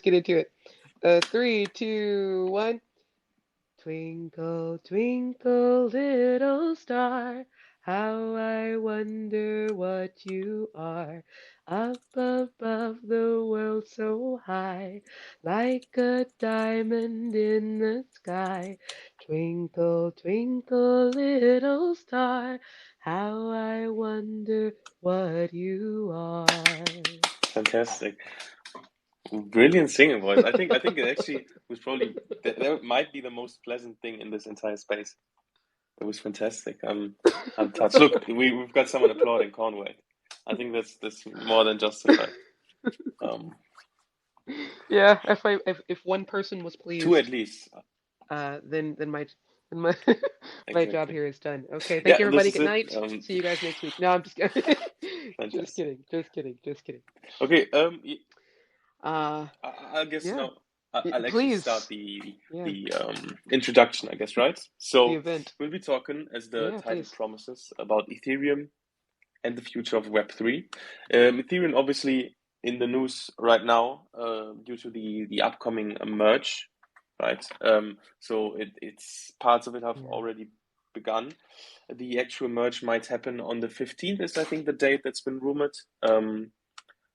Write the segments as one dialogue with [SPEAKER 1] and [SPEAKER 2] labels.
[SPEAKER 1] get into it. Three, two, one. Twinkle, twinkle, little star, how I wonder what you are. Up above the world so high, like a diamond in the sky. Twinkle, twinkle, little star, how I wonder what you are.
[SPEAKER 2] Fantastic. Brilliant singing voice. I think it actually was probably that might be the most pleasant thing in this entire space. It was fantastic. I'm touched. Look, we've got someone applauding Conway. I think that's more than justified. Um,
[SPEAKER 1] Yeah, if one person was
[SPEAKER 2] Two at
[SPEAKER 1] pleased,
[SPEAKER 2] least.
[SPEAKER 1] then my my job
[SPEAKER 2] Exactly.
[SPEAKER 1] here is done. Okay, thank
[SPEAKER 2] Yeah,
[SPEAKER 1] you
[SPEAKER 2] this
[SPEAKER 1] everybody.
[SPEAKER 2] is
[SPEAKER 1] Good
[SPEAKER 2] it.
[SPEAKER 1] night. See you guys next week. No, I'm just kidding. Just
[SPEAKER 2] Fantastic.
[SPEAKER 1] kidding. Just kidding. Just kidding.
[SPEAKER 2] Okay.
[SPEAKER 1] Uh,
[SPEAKER 2] I guess
[SPEAKER 1] yeah.
[SPEAKER 2] now I'll actually start
[SPEAKER 1] Please.
[SPEAKER 2] the
[SPEAKER 1] Yeah.
[SPEAKER 2] the introduction. I guess, right?
[SPEAKER 1] The
[SPEAKER 2] So
[SPEAKER 1] event.
[SPEAKER 2] we'll be talking, as the
[SPEAKER 1] Yeah,
[SPEAKER 2] title
[SPEAKER 1] please.
[SPEAKER 2] promises, about Ethereum and the future of Web3. Ethereum obviously in the news right now due to the upcoming merge, right? So it's parts of it have
[SPEAKER 1] Yeah.
[SPEAKER 2] already begun. The actual merge might happen on the 15th, is I think the date that's been rumored.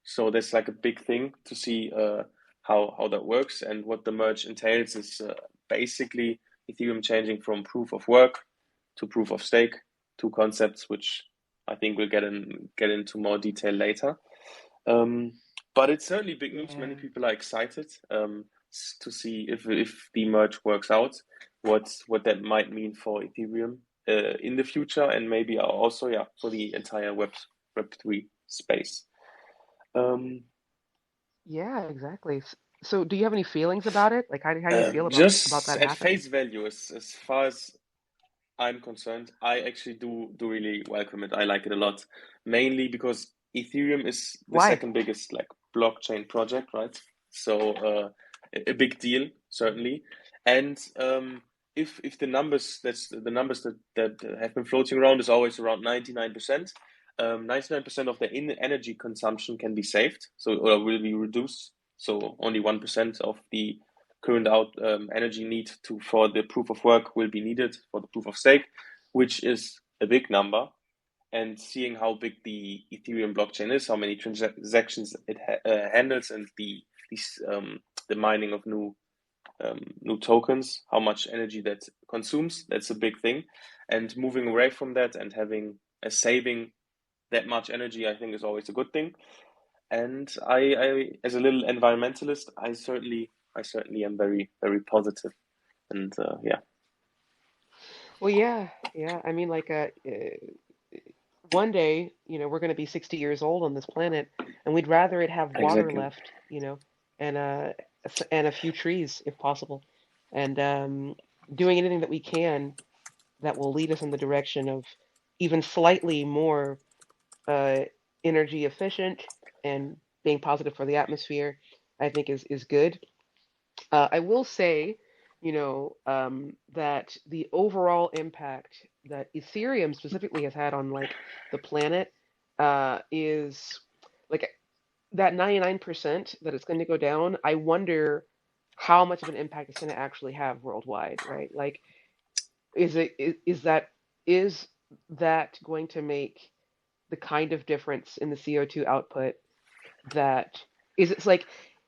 [SPEAKER 2] So that's like a big thing to see how that works, and what the merge entails is basically Ethereum changing from proof of work to proof of stake, two concepts which I think we'll get into more detail later. Um, but it's certainly big news. Many
[SPEAKER 1] Yeah.
[SPEAKER 2] people are excited to see if the merge works out, what that might mean for Ethereum in the future, and maybe also, yeah, for the entire Web3 space. Um,
[SPEAKER 1] Yeah, exactly. So, do you have any feelings about it? Like, how do you feel about
[SPEAKER 2] just
[SPEAKER 1] that
[SPEAKER 2] at
[SPEAKER 1] happening?
[SPEAKER 2] face value, as far as I'm concerned, I actually do really welcome it. I like it a lot, mainly because Ethereum is the
[SPEAKER 1] Why?
[SPEAKER 2] second biggest like blockchain project, right? So a big deal certainly. And if the numbers, that's the numbers that have been floating around, is always around 99%. 99% of the energy consumption can be saved, so or will be reduced. So only 1% of the current out energy need to for the proof of work will be needed for the proof of stake, which is a big number. And seeing how big the Ethereum blockchain is, how many transactions it handles, and the mining of new tokens, how much energy that consumes, that's a big thing. And moving away from that and having a saving that much energy, I think is always a good thing. And I as a little environmentalist, I certainly am very, very positive. And yeah,
[SPEAKER 1] Well, yeah, yeah. I mean, like, one day, we're going to be 60 years old on this planet, and we'd rather it have water
[SPEAKER 2] exactly.
[SPEAKER 1] left, and and a few trees if possible, and doing anything that we can that will lead us in the direction of even slightly more uh, energy efficient and being positive for the atmosphere, I think is good. I will say, that the overall impact that Ethereum specifically has had on like the planet is like that 99% that it's going to go down. I wonder how much of an impact it's going to actually have worldwide, right? Like, is it is that going to make the kind of difference in the CO2 output that it's like,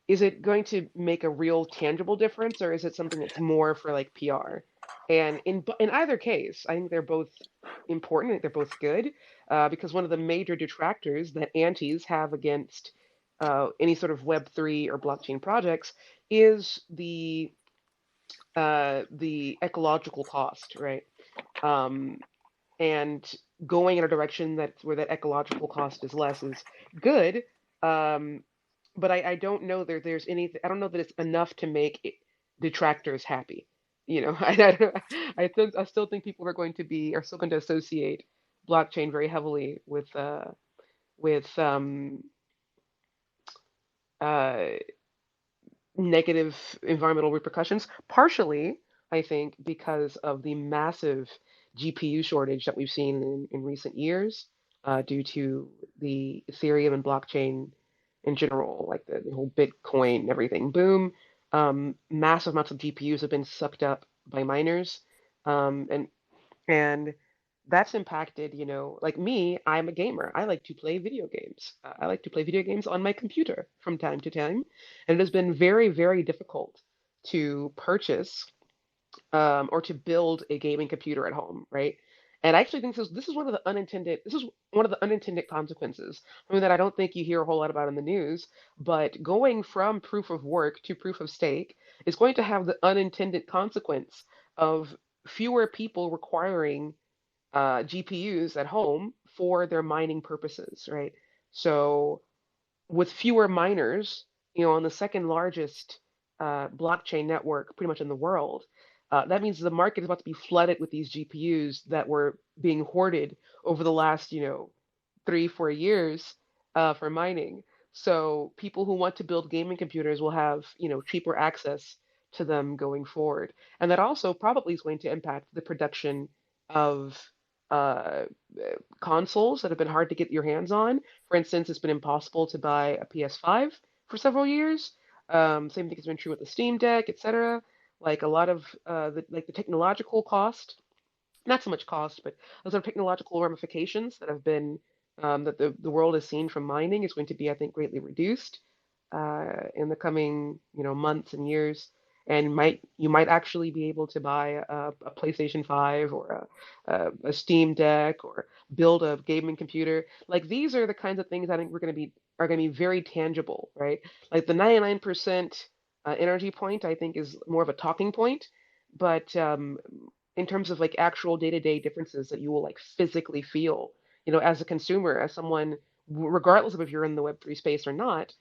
[SPEAKER 1] is it going to make a real tangible difference, or is it something that's more for like PR? And in either case, I think they're both important. I think they're both good, because one of the major detractors that antis have against any sort of Web3 or blockchain projects is the ecological cost, right? Um, and going in a direction that where that ecological cost is less is good. Um, but I don't know there's anything. I don't know that it's enough to make detractors happy. I still think people are still going to associate blockchain very heavily with uh, negative environmental repercussions. Partially, I think, because of the massive GPU shortage that we've seen in recent years, due to the Ethereum and blockchain in general, like the whole Bitcoin and everything. Boom, massive amounts of GPUs have been sucked up by miners, and that's impacted, like me, I'm a gamer. I like to play video games. I like to play video games on my computer from time to time, and it has been very, very difficult to purchase or to build a gaming computer at home, right? And I actually think this is one of the unintended consequences. I mean that I don't think you hear a whole lot about in the news, but going from proof of work to proof of stake is going to have the unintended consequence of fewer people requiring GPUs at home for their mining purposes, right? So with fewer miners, on the second largest blockchain network pretty much in the world, that means the market is about to be flooded with these GPUs that were being hoarded over the last, 3, 4 years for mining. So people who want to build gaming computers will have, cheaper access to them going forward. And that also probably is going to impact the production of uh, consoles that have been hard to get your hands on. For instance, it's been impossible to buy a PS5 for several years. Same thing has been true with the Steam Deck, etc. Like a lot of the technological cost, not so much cost, but those are technological ramifications that have been that the world has seen from mining is going to be, I think, greatly reduced in the coming, months and years. And you might actually be able to buy a PlayStation 5 or a Steam Deck or build a gaming computer. Like these are the kinds of things I think are going to be very tangible, right? Like the 99% energy point, I think, is more of a talking point, but in terms of like actual day-to-day differences that you will like physically feel, as a consumer, as someone, regardless of if you're in the Web3 space or not,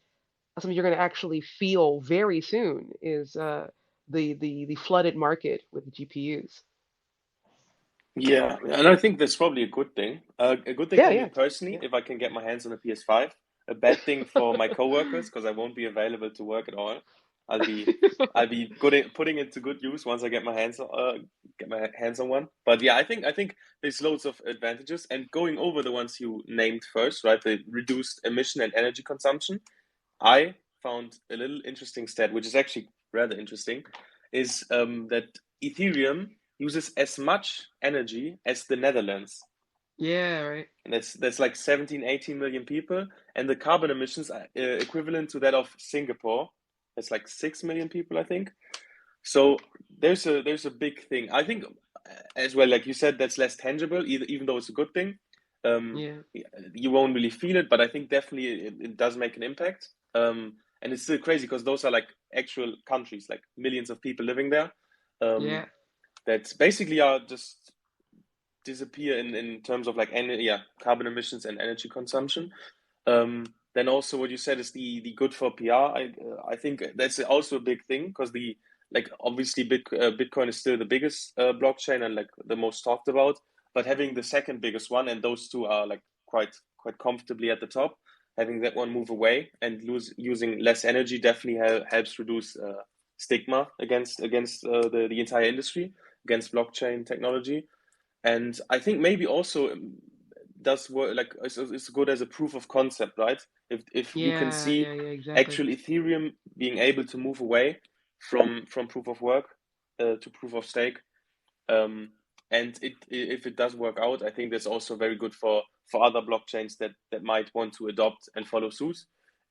[SPEAKER 1] something you're going to actually feel very soon is the flooded market with the GPUs.
[SPEAKER 2] Yeah, and I think that's probably a good thing. A good thing
[SPEAKER 1] Yeah,
[SPEAKER 2] for me
[SPEAKER 1] yeah,
[SPEAKER 2] personally,
[SPEAKER 1] yeah.
[SPEAKER 2] if I can get my hands on a PS5. A bad thing for my coworkers because I won't be available to work at all. I'll be I'll be putting it to good use once I get my hands on one. But yeah, I think there's loads of advantages. And going over the ones you named first, right? The reduced emission and energy consumption. I found a little interesting stat, which is actually rather interesting, is that Ethereum uses as much energy as the Netherlands.
[SPEAKER 1] Yeah, right.
[SPEAKER 2] And that's like 17, 18 million people. And the carbon emissions are equivalent to that of Singapore. That's like 6 million people, I think. So there's a big thing. I think as well, like you said, that's less tangible, even though it's a good thing. Um,
[SPEAKER 1] Yeah,
[SPEAKER 2] you won't really feel it, but I think definitely it does make an impact. And it's still crazy because those are like actual countries, like millions of people living there,
[SPEAKER 1] yeah,
[SPEAKER 2] um, that basically are just disappear in terms of like carbon emissions and energy consumption. Then also what you said is the good for PR. I think that's also a big thing because the like obviously Bitcoin is still the biggest blockchain and like the most talked about, but having the second biggest one and those two are like quite comfortably at the top. Having that one move away and using less energy definitely helps reduce stigma against the entire industry against blockchain technology. And I think maybe also does work like it's good as a proof of concept, right? If you can
[SPEAKER 1] yeah,
[SPEAKER 2] see
[SPEAKER 1] yeah, yeah, exactly.
[SPEAKER 2] actual Ethereum being able to move away from proof of work to proof of stake, and if it does work out, I think that's also very good for other blockchains that might want to adopt and follow suit,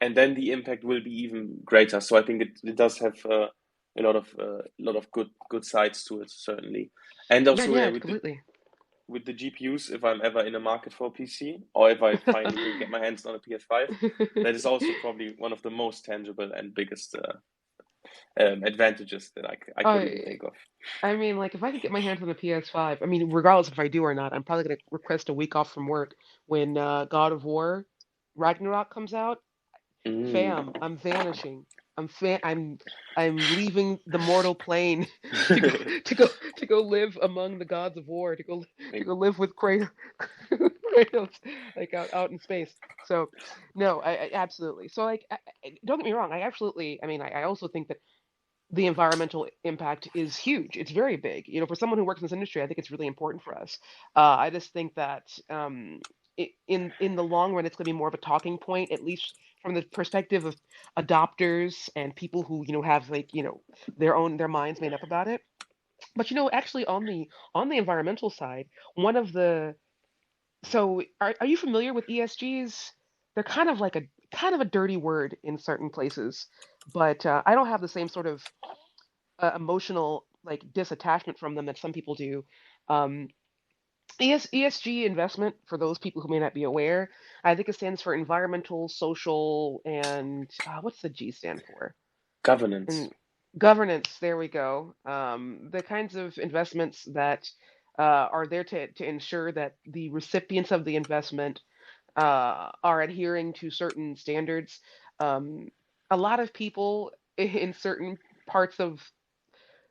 [SPEAKER 2] and then the impact will be even greater. So I think it does have a lot of good sides to it certainly, and
[SPEAKER 1] Yeah,
[SPEAKER 2] also
[SPEAKER 1] yeah,
[SPEAKER 2] with the
[SPEAKER 1] completely.
[SPEAKER 2] GPUs, if I'm ever in a market for a PC, or if I finally can get my hands on a PS5, that is also probably one of the most tangible and biggest advantages that I could even
[SPEAKER 1] I
[SPEAKER 2] think of.
[SPEAKER 1] I mean, like if I could get my hands on the PS5, I mean, regardless if I do or not, I'm probably gonna request a week off from work when God of War Ragnarok comes out.
[SPEAKER 2] Mm.
[SPEAKER 1] Fam, I'm vanishing. I'm leaving the mortal plane to go to go to go live among the gods of war, to
[SPEAKER 2] Like,
[SPEAKER 1] go live with Kratos, Kratos like out in space. So, no, I absolutely. So like, don't get me wrong. I mean, I also think that the environmental impact is huge. It's very big. For someone who works in this industry, I think it's really important for us. I just think that in the long run, it's going to be more of a talking point, at least from the perspective of adopters and people who have like their minds made up about it. But actually on the environmental side, one of the so are you familiar with ESGs? They're kind of a dirty word in certain places, but I don't have the same sort of emotional like disattachment from them that some people do. Um, ESG investment, for those people who may not be aware, I think it stands for environmental, social, and what's the G stand for?
[SPEAKER 2] Governance.
[SPEAKER 1] And governance. There we go. The kinds of investments that are there to ensure that the recipients of the investment are adhering to certain standards. Um, a lot of people in certain parts of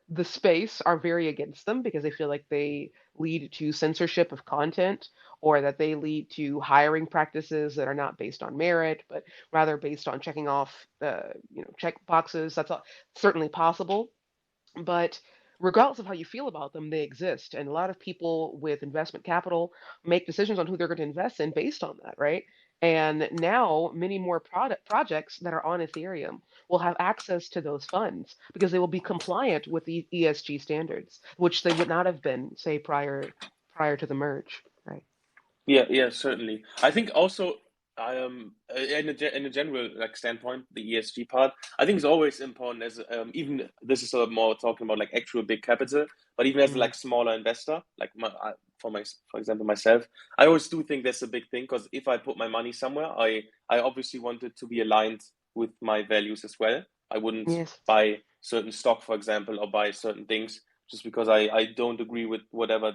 [SPEAKER 1] the space are very against them because they feel like they lead to censorship of content or that they lead to hiring practices that are not based on merit but rather based on checking off check boxes. That's certainly possible, but regardless of how you feel about them, they exist. And a lot of people with investment capital make decisions on who they're going to invest in based on that, right? And now many more projects that are on Ethereum will have access to those funds because they will be compliant with the ESG standards, which they would not have been, say, prior to the merge, right?
[SPEAKER 2] Yeah, yeah, certainly. I think also, in a general like standpoint, the ESG part, I think is always important as even this is sort of more talking about like actual big capital, but even as
[SPEAKER 1] Mm.
[SPEAKER 2] like smaller investor, like for example myself, I always do think that's a big thing because if I put my money somewhere, I obviously want it to be aligned with my values as well. I wouldn't
[SPEAKER 1] Yes.
[SPEAKER 2] buy certain stock, for example, or buy certain things just because I don't agree with whatever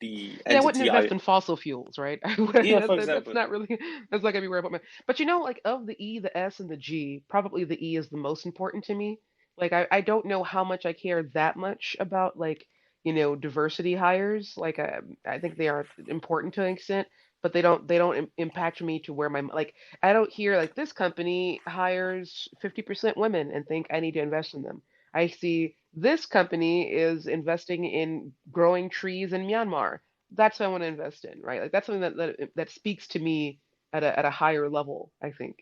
[SPEAKER 2] the
[SPEAKER 1] Yeah, I wouldn't
[SPEAKER 2] entity
[SPEAKER 1] invest
[SPEAKER 2] I
[SPEAKER 1] in fossil fuels, right?
[SPEAKER 2] yeah, for
[SPEAKER 1] That's
[SPEAKER 2] example.
[SPEAKER 1] not really that's not gonna be where I put my. But like of the E, the S, and the G, probably the E is the most important to me. Like I don't know how much I care that much about like diversity hires. Like I think they are important to an extent, but they don't impact me to where my like I don't hear like this company hires 50% women and think I need to invest in them. I see this company is investing in growing trees in Myanmar. That's what I want to invest in, right? Like that's something that speaks to me at a higher level, I think.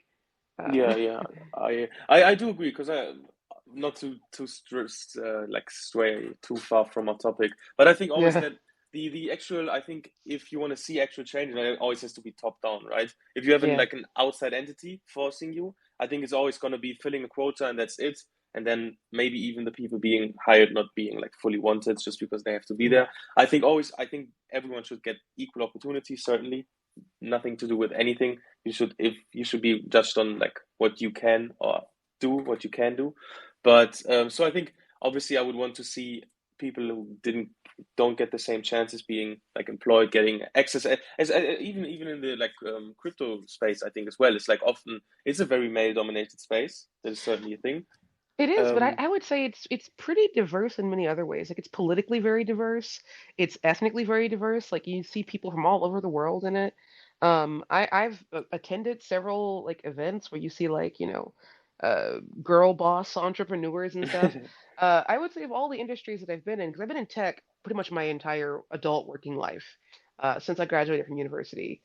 [SPEAKER 2] Yeah,
[SPEAKER 1] Uh,
[SPEAKER 2] yeah, I do agree because I not like stray too far from our topic, but I think always
[SPEAKER 1] yeah,
[SPEAKER 2] that the actual I think if you want to see actual change, it always has to be top down, right? If you have
[SPEAKER 1] yeah,
[SPEAKER 2] like an outside entity forcing you, I think it's always going to be filling a quota and that's it. And then maybe even the people being hired not being like fully wanted just because they have to be
[SPEAKER 1] mm,
[SPEAKER 2] there. I think everyone should get equal opportunity, certainly nothing to do with anything. You should be judged on like what you can or do, what you can do. But so I think obviously I would want to see people who didn't don't get the same chances being like employed, getting access even in the like crypto space. I think as well. It's like often it's a very male dominated space. That is certainly a thing.
[SPEAKER 1] it is. But
[SPEAKER 2] Um,
[SPEAKER 1] I would say it's pretty diverse in many other ways. Like it's politically very diverse. It's ethnically very diverse. Like you see people from all over the world in it. I've attended several like events where you see like girl boss entrepreneurs and stuff. I would say of all the industries that I've been in, because I've been in tech pretty much my entire adult working life, since I graduated from university,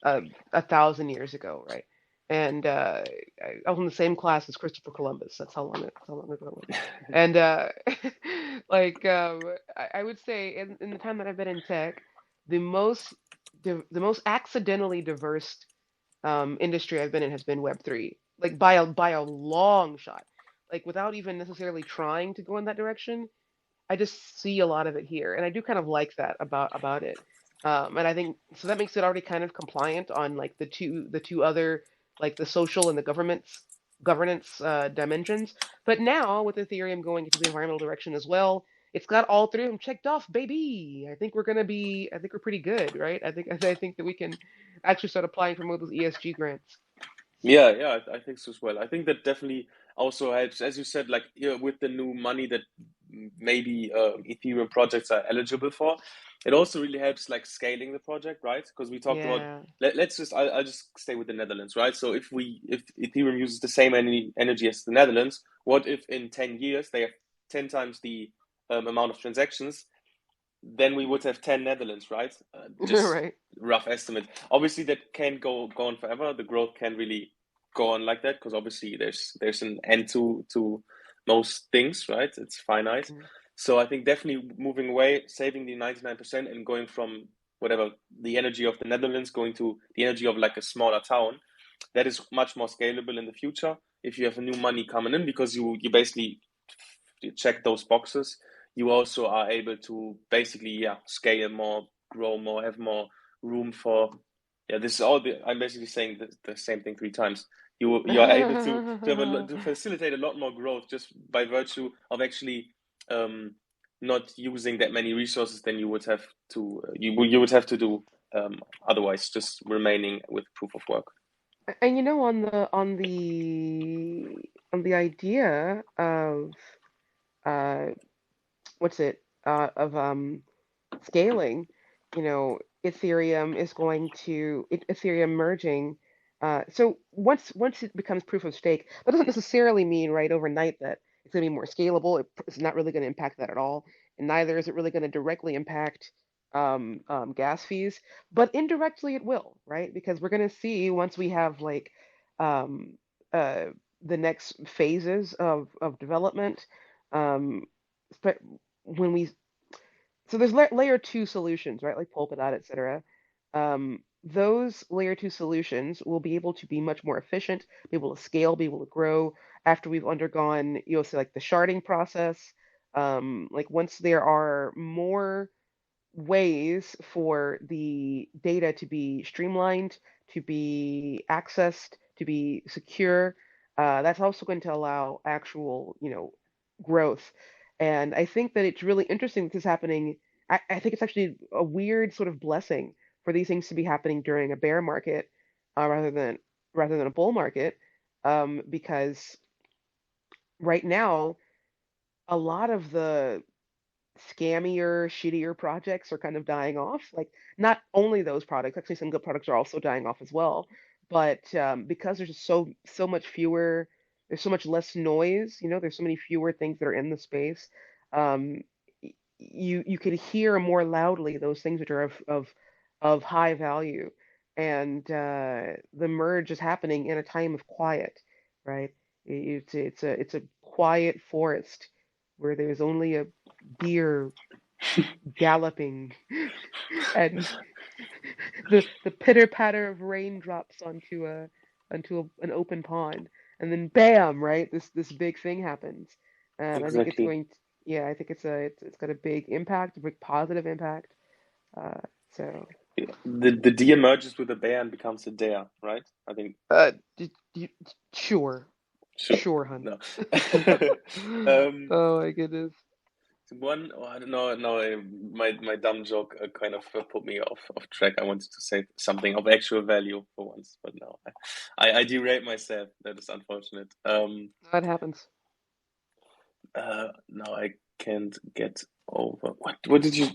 [SPEAKER 1] uh, 1,000 years ago, right? And I was in the same class as Christopher Columbus. That's how long ago it was. And like I would say in the time that I've been in tech, the most the most accidentally diverse industry I've been in has been Web3, like by a long shot. Like without even necessarily trying to go in that direction, I just see a lot of it here, and I do kind of like that about it. And I think so that makes it already kind of compliant on like the two other like the social and the governance dimensions. But now with Ethereum going into the environmental direction as well, it's got all three of them checked off, baby. I think we're pretty good, right? I think that we can actually start applying for more of those ESG grants.
[SPEAKER 2] Yeah, yeah, I think so as well. I think that definitely also helps, as you said, like with the new money that maybe Ethereum projects are eligible for. It also really helps like scaling the project, right? Because we talked about
[SPEAKER 1] Yeah.
[SPEAKER 2] let's just I'll just stay with the Netherlands, right? So if Ethereum uses the same energy as the Netherlands, what if in 10 years they have 10 times the amount of transactions? Then we would have 10 Netherlands, right? Just
[SPEAKER 1] Right.
[SPEAKER 2] rough estimate. Obviously, that can go on forever. The growth can really go on like that because obviously there's an end to most things, right? It's finite.
[SPEAKER 1] Mm.
[SPEAKER 2] So I think definitely moving away, saving the 99% and going from whatever the energy of the Netherlands going to the energy of like a smaller town, that is much more scalable in the future if you have a new money coming in because you basically check those boxes. You also are able to basically scale more, grow more, have more room for this is all I'm basically saying the same thing three times. You are able to have to facilitate a lot more growth just by virtue of actually not using that many resources than you would have to you would have to do otherwise, just remaining with proof of work.
[SPEAKER 1] And on the idea of uh what's it of scaling, Ethereum is going to Ethereum merging. So once it becomes proof of stake, that doesn't necessarily mean right overnight that it's going to be more scalable. It's not really going to impact that at all, and neither is it really going to directly impact gas fees. But indirectly, it will, right? Because we're going to see once we have like um, uh, the next phases of development. Um, when we so there's layer two solutions, right? Like Polkadot, et cetera. Those layer two solutions will be able to be much more efficient, be able to scale, be able to grow after we've undergone, say like the sharding process. Like once there are more ways for the data to be streamlined, to be accessed, to be secure. That's also going to allow actual, growth. And I think that it's really interesting that this is happening. I think it's actually a weird sort of blessing for these things to be happening during a bear market rather than a bull market, because right now a lot of the scammier, shittier projects are kind of dying off. Like not only those products, actually some good products are also dying off as well. But because there's just there's so much less noise. There's so many fewer things that are in the space. Um, you could hear more loudly those things which are of high value, and the merge is happening in a time of quiet, right? It's a quiet forest where there's only a deer galloping and the pitter patter of raindrops onto an open pond, and then bam, right? This big thing happens, and I think it's
[SPEAKER 2] Exactly.
[SPEAKER 1] going to, yeah, I think it's got a big impact, a big positive impact. Uh, so
[SPEAKER 2] The deer merges with the bear and becomes a dare, right? I think
[SPEAKER 1] sure,
[SPEAKER 2] sure.
[SPEAKER 1] sure, hun.
[SPEAKER 2] No. um,
[SPEAKER 1] Oh my goodness.
[SPEAKER 2] one, oh, I don't know. No, my dumb joke kind of put me off track. I wanted to say something of actual value for once, but no, I derailed myself. That is unfortunate.
[SPEAKER 1] That happens.
[SPEAKER 2] No, I can't get over. What did you?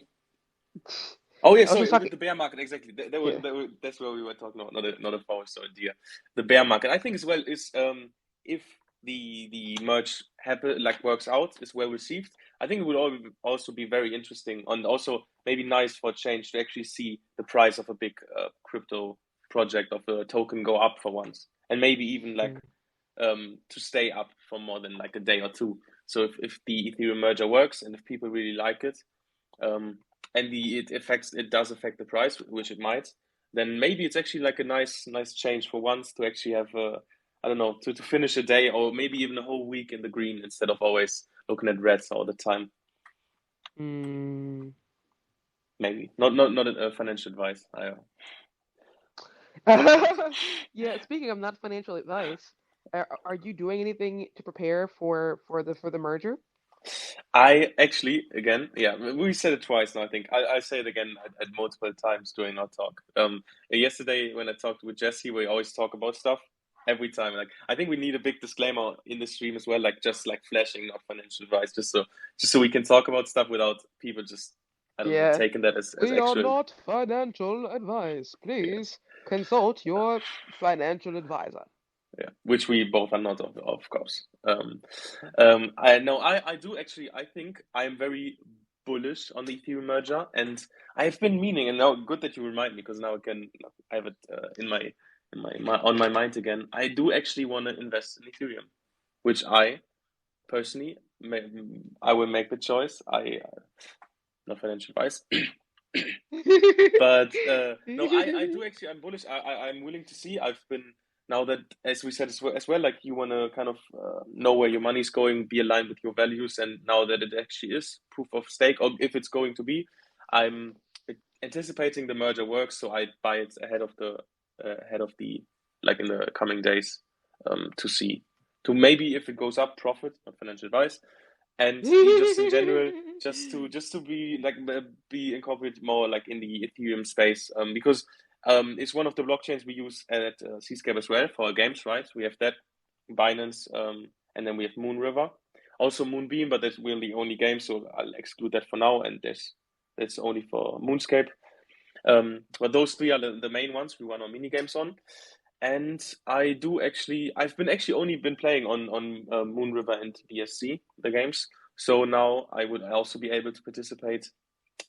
[SPEAKER 2] Oh yeah,
[SPEAKER 1] I was just
[SPEAKER 2] sorry, with
[SPEAKER 1] talking.
[SPEAKER 2] the bear market exactly.
[SPEAKER 1] Yeah.
[SPEAKER 2] That's where we were talking about, not a forest or a deer. The bear market, I think as well is if the merge happen like works out is well received. I think it would also be very interesting and also maybe nice for a change to actually see the price of a big crypto project of a token go up for once, and maybe even like
[SPEAKER 1] Mm.
[SPEAKER 2] to stay up for more than like a day or two. So if the Ethereum merger works and if people really like it, um, and it does affect the price, which it might, then maybe it's actually like a nice change for once to actually have I don't know to finish a day or maybe even a whole week in the green instead of always looking at reds all the time.
[SPEAKER 1] Mm.
[SPEAKER 2] Maybe not a financial advice.
[SPEAKER 1] Yeah, speaking of not financial advice, are you doing anything to prepare for the merger?
[SPEAKER 2] I actually, again, yeah, we said it twice now. I think I say it again at multiple times during our talk. Yesterday when I talked with Jesse, we always talk about stuff every time. Like I think we need a big disclaimer in the stream as well, like just like flashing, not financial advice, just so we can talk about stuff without people just I don't know
[SPEAKER 1] Yeah.
[SPEAKER 2] taking that as
[SPEAKER 1] We are
[SPEAKER 2] actual
[SPEAKER 1] not financial advice. Please consult your financial advisor.
[SPEAKER 2] which we both are not of course. I know I do actually. I think I'm very bullish on the Ethereum merger, and I've been meaning, and now good that you remind me because now I have it on my mind again. I do actually want to invest in Ethereum, which I personally I will make the choice. I not financial advice, but no, I do actually. I'm bullish. I'm willing to see. I've been now that, as we said as well, like you want to kind of know where your money's going, be aligned with your values, and now that it actually is proof of stake, or if it's going to be, I'm anticipating the merger works, so I buy it ahead of the like in the coming days, to see, to maybe if it goes up, profit, not financial advice, and be just in general, just to be like be incorporated more like in the Ethereum space, because it's one of the blockchains we use at Seascape as well for our games, right? We have that Binance, and then we have Moonriver, also Moonbeam, but that's really the only game, so I'll exclude that for now. And that's only for Moonscape. But those three are the main ones we run our mini games on. And I've been actually only been playing on Moonriver and BSC, the games. So now I would also be able to participate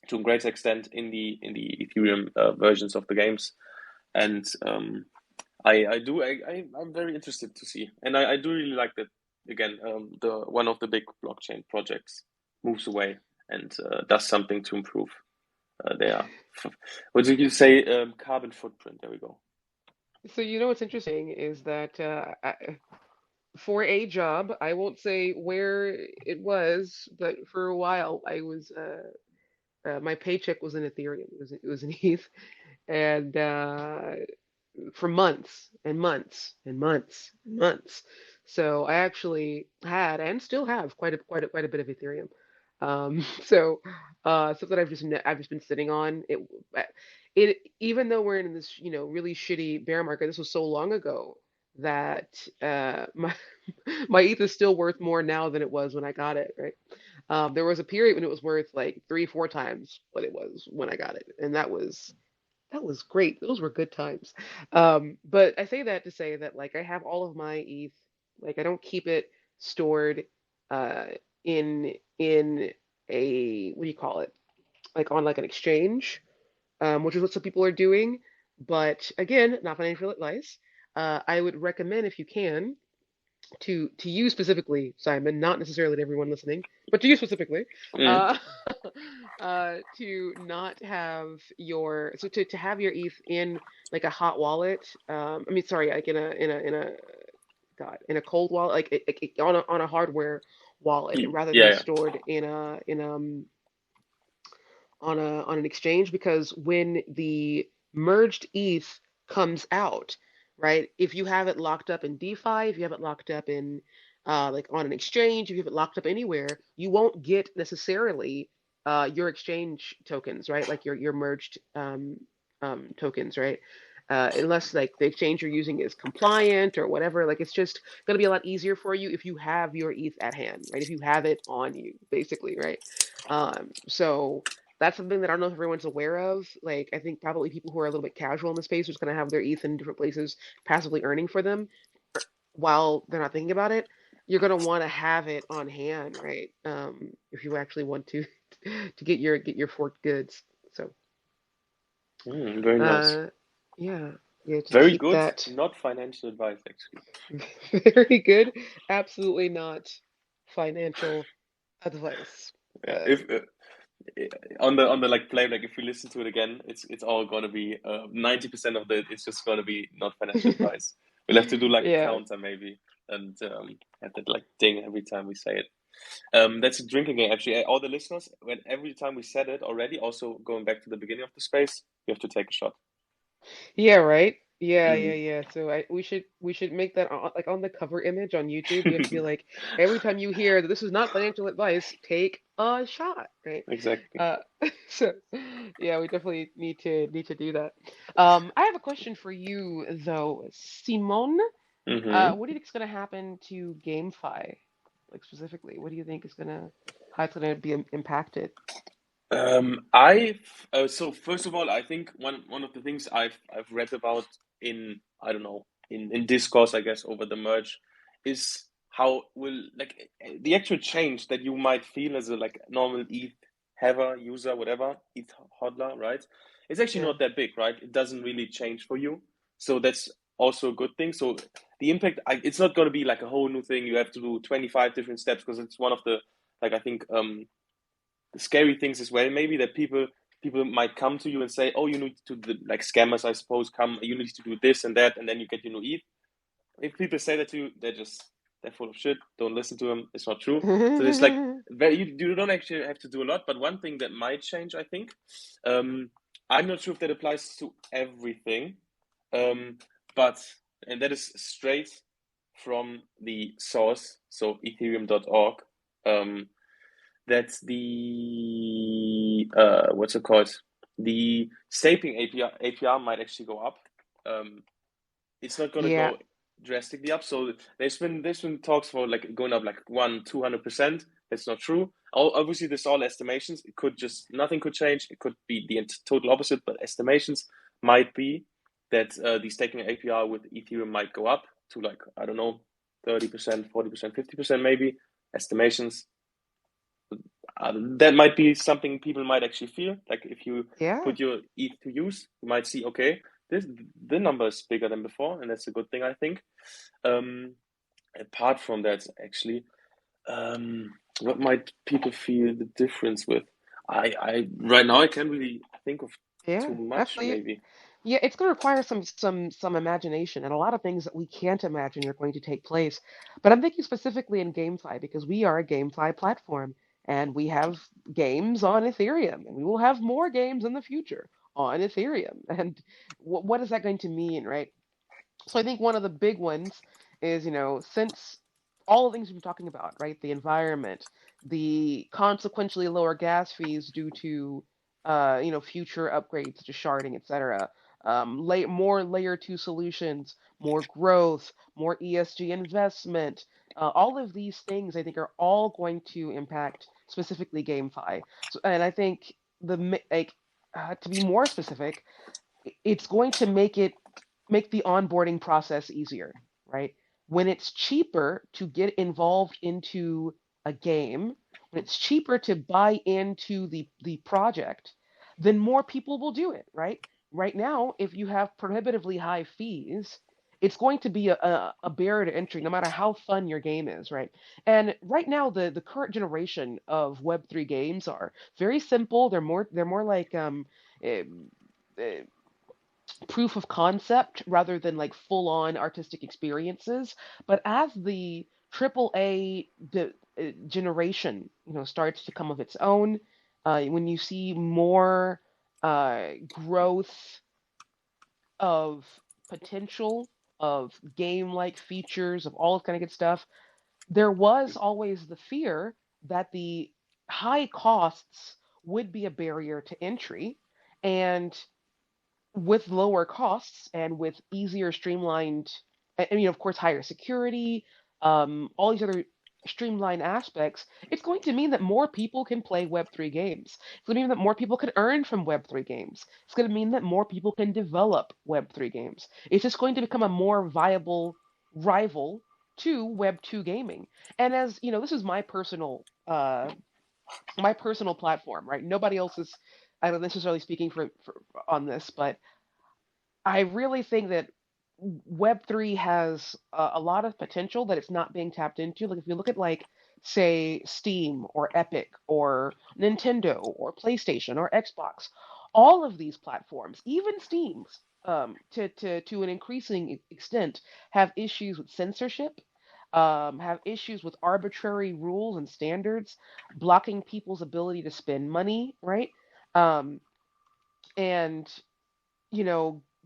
[SPEAKER 2] to a great extent in the Ethereum versions of the games. And I'm very interested to see, and I do really like that. Again, the one of the big blockchain projects moves away and does something to improve their, what did you say? Carbon footprint. There we go.
[SPEAKER 1] So you know what's interesting is that for a job, I won't say where it was, but for a while I was my paycheck was in Ethereum. It was in ETH, and for months and months and months and months. So I actually had and still have quite a bit of Ethereum. So something I've just been sitting on. It even though we're in this really shitty bear market, this was so long ago that my my ETH is still worth more now than it was when I got it, right? There was a period when it was worth like 3, 4 times what it was when I got it, and that was great. Those were good times. But I say that to say that like I have all of my ETH, like I don't keep it stored uh in a what do you call it? Like on like an exchange, which is what some people are doing. But again, not financial advice. I would recommend if you can to you specifically, Simon, not necessarily to everyone listening, but to you specifically,
[SPEAKER 2] Mm.
[SPEAKER 1] uh, to not have your so to have your ETH in like a hot wallet. I mean, sorry, like in a God in a cold wallet, like on a hardware wallet, and rather than
[SPEAKER 2] Yeah,
[SPEAKER 1] stored in on an exchange, because when the merged ETH comes out, right? If you have it locked up in DeFi, if you have it locked up in like on an exchange, if you have it locked up anywhere, you won't get necessarily your exchange tokens, right? Like your merged tokens, right? Unless like the exchange you're using is compliant or whatever, like it's just gonna be a lot easier for you if you have your ETH at hand, right? If you have it on you, basically, right? So that's something that I don't know if everyone's aware of. Like, I think probably people who are a little bit casual in the space are just going to have their ETH in different places passively earning for them while they're not thinking about it. You're going to want to have it on hand, right? If you actually want to to get your forked goods. So,
[SPEAKER 2] very nice.
[SPEAKER 1] uh, yeah, yeah, just
[SPEAKER 2] Very
[SPEAKER 1] keep
[SPEAKER 2] good.
[SPEAKER 1] that.
[SPEAKER 2] Not financial advice, actually.
[SPEAKER 1] Very good. Absolutely not financial advice.
[SPEAKER 2] Yeah.
[SPEAKER 1] Uh,
[SPEAKER 2] If on the like play, like if we listen to it again, it's all gonna be 90% of the. It's just gonna be not financial advice. We'll have to do like a
[SPEAKER 1] yeah.
[SPEAKER 2] counter maybe, and have that like ding every time we say it. That's a drinking game actually. All the listeners, when every time we said it already, also going back to the beginning of the space, you have to take a shot.
[SPEAKER 1] Yeah, right. Yeah, yeah,
[SPEAKER 2] Mm.
[SPEAKER 1] yeah. So we should make that like on the cover image on YouTube. We have to be like every time you hear that this is not financial advice, take a shot, right?
[SPEAKER 2] Exactly.
[SPEAKER 1] Uh, so yeah, we definitely need to do that. I have a question for you though, Simon.
[SPEAKER 2] Mm-hmm.
[SPEAKER 1] What do you think is going to happen to GameFi, like specifically? What do you think is how it's gonna be impacted?
[SPEAKER 2] I so first of all, I think one of the things I've read about in, I don't know, in discourse, I guess, over the merge, is how will like the actual change that you might feel as a like normal ETH haver user, whatever, ETH hodler, right? It's actually
[SPEAKER 1] Yeah.
[SPEAKER 2] not that big, right? It doesn't really change for you. So that's also a good thing. So the impact, it's not going to be like a whole new thing. You have to do 25 different steps because it's one of the, like, I think, the scary things as well. Maybe that people might come to you and say, "Oh, you need to like scammers, I suppose, come. You need to do this and that, and then you get your new ETH." If people say that to you, they're full of shit. Don't listen to them. It's not true. So it's like very you don't actually have to do a lot. But one thing that might change, I think, um, I'm not sure if that applies to everything, um, but and that is straight from the source, so Ethereum.org. Um, that's the what's it called? The stapling APR might actually go up. Um, it's not going to
[SPEAKER 1] Yeah,
[SPEAKER 2] go drastically up. So there's been talks for like going up like 200%. That's not true. Obviously, this all estimations. It could just nothing could change. It could be the total opposite, but estimations might be that the staking APR with Ethereum might go up to like I don't know 30%, 40%, 50% maybe. Estimations that might be something people might actually feel. Like if you
[SPEAKER 1] yeah,
[SPEAKER 2] put your ETH to use, you might see, okay, this the number is bigger than before, and that's a good thing, I think. Um, Apart from that, actually, what might people feel the difference with? I right now I can't really think of too
[SPEAKER 1] yeah. I
[SPEAKER 2] much,
[SPEAKER 1] feel you.
[SPEAKER 2] maybe.
[SPEAKER 1] Yeah, it's going to require some imagination, and a lot of things that we can't imagine are going to take place. But I'm thinking specifically in GameFi because we are a GameFi platform, and we have games on Ethereum, and we will have more games in the future on Ethereum. And what is that going to mean, right? So I think one of the big ones is, since all the things we've been talking about, right? The environment, the consequentially lower gas fees due to, future upgrades to sharding, et cetera. More layer two solutions, more growth, more ESG investment. All of these things, I think, are all going to impact specifically GameFi. So, and I think to be more specific, it's going to make the onboarding process easier, right? When it's cheaper to get involved into a game, when it's cheaper to buy into the project, then more people will do it, right? Right now, if you have prohibitively high fees, it's going to be a barrier to entry, no matter how fun your game is, right? And right now, the current generation of Web3 games are very simple. They're more like eh, eh, proof of concept rather than like full on artistic experiences. But as the triple A generation, starts to come of its own, when you see more growth of potential of game like features of all this kind of good stuff, there was always the fear that the high costs would be a barrier to entry. And with lower costs and with easier streamlined, I mean, of course, higher security, all these other streamlined aspects, it's going to mean that more people can play Web3 games. It's going to mean that more people can earn from Web3 games. It's going to mean that more people can develop Web3 games. It's just going to become a more viable rival to Web2 gaming. And as you know, this is my personal platform, right? Nobody else is, I don't necessarily speaking for on this, but I really think that Web3 has a lot of potential that it's not being tapped into. Like if you look at like say Steam or Epic or Nintendo or PlayStation or Xbox, all of these platforms, even Steam's, to an increasing extent, have issues with censorship, have issues with arbitrary rules and standards, blocking people's ability to spend money, right? Um, and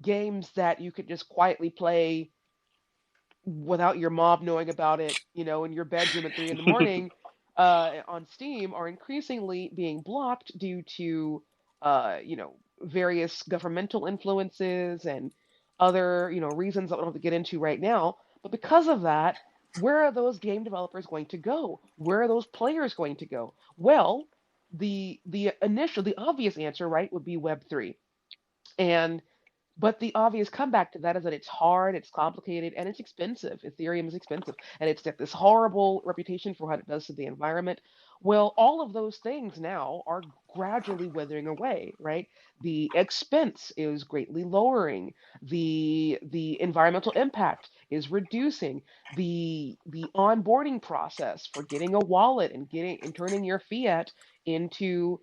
[SPEAKER 1] games that you could just quietly play without your mom knowing about it, in your bedroom at 3 in the morning, on Steam are increasingly being blocked due to, various governmental influences and other, reasons that we don't have to get into right now. But because of that, where are those game developers going to go? Where are those players going to go? Well, the obvious answer, right, would be Web3. And But the obvious comeback to that is that it's hard, it's complicated, and it's expensive. Ethereum is expensive, and it's got this horrible reputation for what it does to the environment. Well, all of those things now are gradually withering away, right? The expense is greatly lowering. The environmental impact is reducing. The onboarding process for getting a wallet and getting and turning your fiat into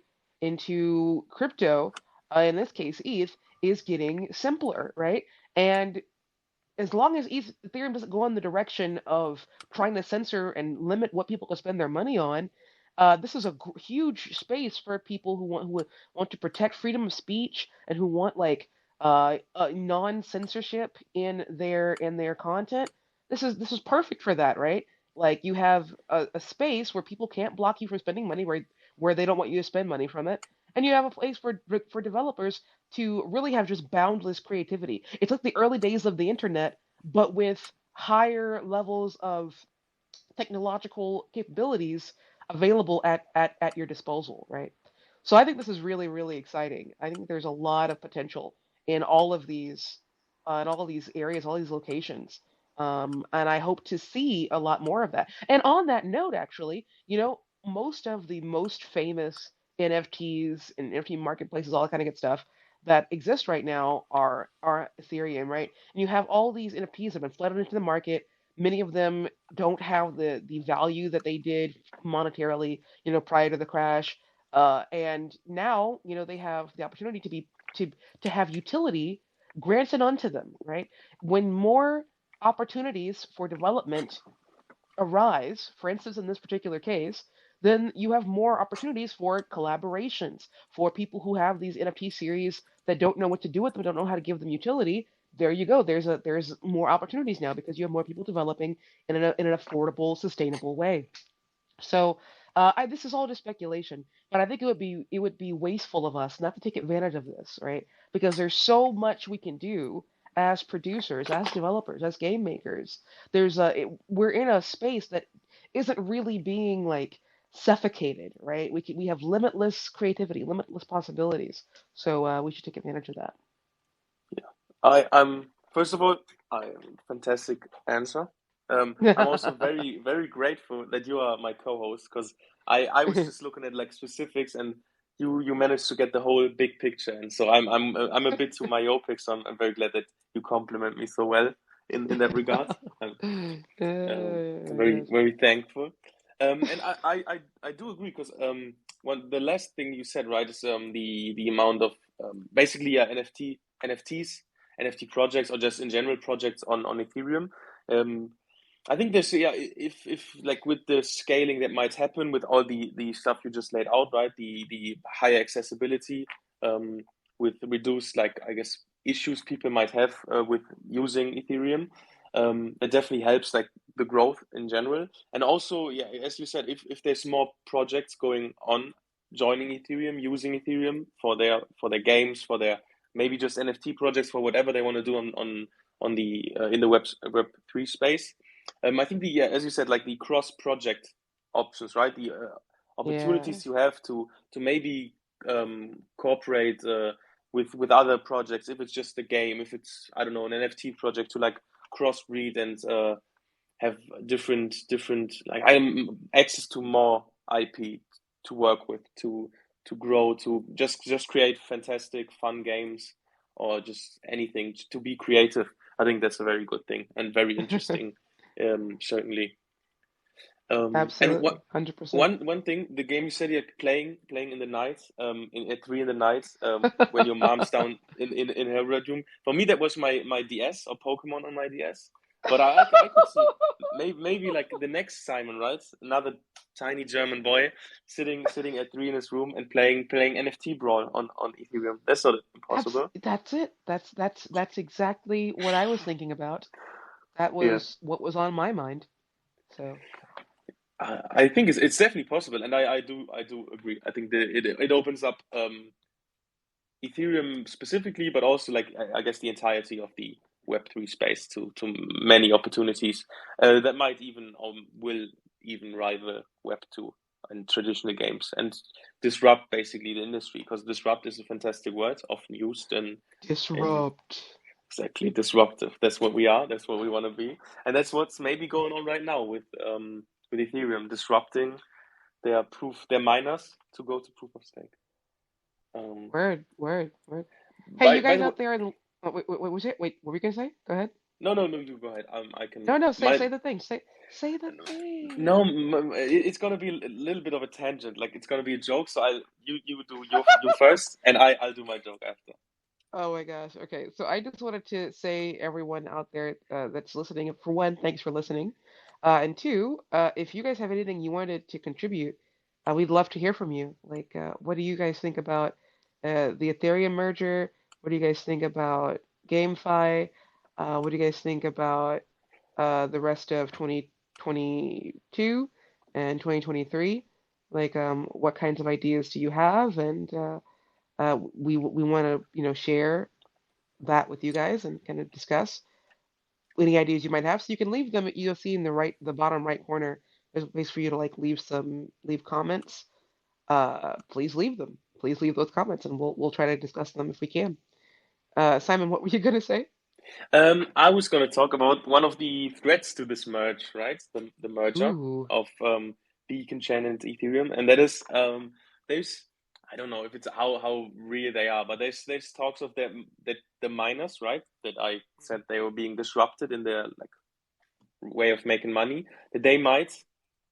[SPEAKER 1] crypto, in this case ETH, is getting simpler, right? And as long as Ethereum doesn't go in the direction of trying to censor and limit what people can spend their money on, this is a huge space for people who want to protect freedom of speech and who want like non-censorship in their content. This is perfect for that, right? Like you have a space where people can't block you from spending money where they don't want you to spend money from it, and you have a place for developers to really have just boundless creativity. It's like the early days of the internet, but with higher levels of technological capabilities available at your disposal, right? So I think this is really, really exciting. I think there's a lot of potential in all of these areas, all these locations. And I hope to see a lot more of that. And on that note, actually, most of the most famous NFTs and NFT marketplaces, all that kind of good stuff that exist right now are Ethereum, right? And you have all these NFTs that have been flooded into the market. Many of them don't have the value that they did monetarily, prior to the crash. And now, they have the opportunity to have utility granted unto them, right? When more opportunities for development arise, for instance, in this particular case, then you have more opportunities for collaborations, for people who have these NFT series that don't know what to do with them, don't know how to give them utility. There you go. There's more opportunities now because you have more people developing in an affordable, sustainable way. So this is all just speculation, but I think it would be wasteful of us not to take advantage of this, right? Because there's so much we can do as producers, as developers, as game makers. We're in a space that isn't really being like suffocated, right? We have limitless creativity, limitless possibilities. So we should take advantage of
[SPEAKER 2] I'm first of all, I fantastic answer. I'm also
[SPEAKER 1] that.
[SPEAKER 2] very very grateful that you are my co-host because I was just looking at like specifics and you managed to get the whole big picture, and so I'm a bit too myopic, so I'm very glad that you compliment me so well in that regard. I'm very
[SPEAKER 1] Yes.
[SPEAKER 2] very thankful. And I do agree because one the last thing you said, right, is the amount of basically, yeah, NFTs, NFT projects, or just in general projects on Ethereum. Um, I think there's, yeah, if like with the scaling that might happen with all the stuff you just laid out, right, the higher accessibility, um, with reduced, like, I guess, issues people might have with using Ethereum, that definitely helps like the growth in general. And also, yeah, as you said, if there's more projects going on joining Ethereum, using Ethereum for their games, for their maybe just NFT projects, for whatever they want to do on the in the Web3 space. I think the, yeah, as you said, like the cross project options, right? The
[SPEAKER 1] Yeah.
[SPEAKER 2] opportunities you have to maybe cooperate with other projects. If it's just a game, if it's, I don't know, an NFT project, to like crossbreed and have different like I'm access to more IP to work with, to grow, to just create fantastic fun games, or just anything to be creative. I think that's a very good thing and very interesting, certainly. And
[SPEAKER 1] Absolutely.
[SPEAKER 2] what
[SPEAKER 1] 100%.
[SPEAKER 2] one thing, the game you said you're playing in the night, at 3 in the night, when your mom's down in her bedroom. For me, that was my DS, or Pokemon on my DS. But I could see maybe like the next Simon, right? Another tiny German boy sitting at 3 in his room and playing NFT Brawl on Ethereum. That's not impossible.
[SPEAKER 1] That's it. That's exactly what I was thinking about. That
[SPEAKER 2] Yeah.
[SPEAKER 1] was what was on my mind. So,
[SPEAKER 2] I think it's definitely possible, and I do agree. I think it opens up Ethereum specifically, but also like I guess the entirety of the Web3 space to many opportunities that might even will even rival Web2. in traditional games and disrupt basically the industry, because disrupt is a fantastic word, often used in
[SPEAKER 1] Disrupt.
[SPEAKER 2] exactly disruptive. That's what we are. That's what we want to be, and that's what's maybe going on right now with Ethereum disrupting their miners to go to proof of stake. Um,
[SPEAKER 1] Word, word, word. Hey, you
[SPEAKER 2] by
[SPEAKER 1] guys
[SPEAKER 2] the way,
[SPEAKER 1] out there in what was it? Wait, what were you gonna say? Go ahead.
[SPEAKER 2] no, you go ahead. I can
[SPEAKER 1] No, no, say
[SPEAKER 2] my
[SPEAKER 1] the thing. Say the thing.
[SPEAKER 2] no, it's gonna be a little bit of a tangent. Like it's gonna be a joke. So you do you first, and I'll do my joke after.
[SPEAKER 1] Oh my gosh. Okay, so I just wanted to say, everyone out there that's listening, for one, thanks for listening, and two, if you guys have anything you wanted to contribute, we'd love to hear from you. Like, what do you guys think about the Ethereum merger? What do you guys think about GameFi? What do you guys think about the rest of 2022 and 2023? Like, what kinds of ideas do you have? And we want to share that with you guys and kind of discuss any ideas you might have. So you can leave them. You'll see in the bottom right corner. There's a place for you to like leave comments. Please leave them. Please leave those comments, and we'll try to discuss them if we can. Simon, what were you gonna say?
[SPEAKER 2] I was gonna talk about one of the threats to this merge, right? The merger
[SPEAKER 1] Ooh.
[SPEAKER 2] of Beacon Chain and Ethereum, and that is there's I don't know if it's how real they are, but there's talks of that the miners, right? That I said they were being disrupted in their like way of making money, that they might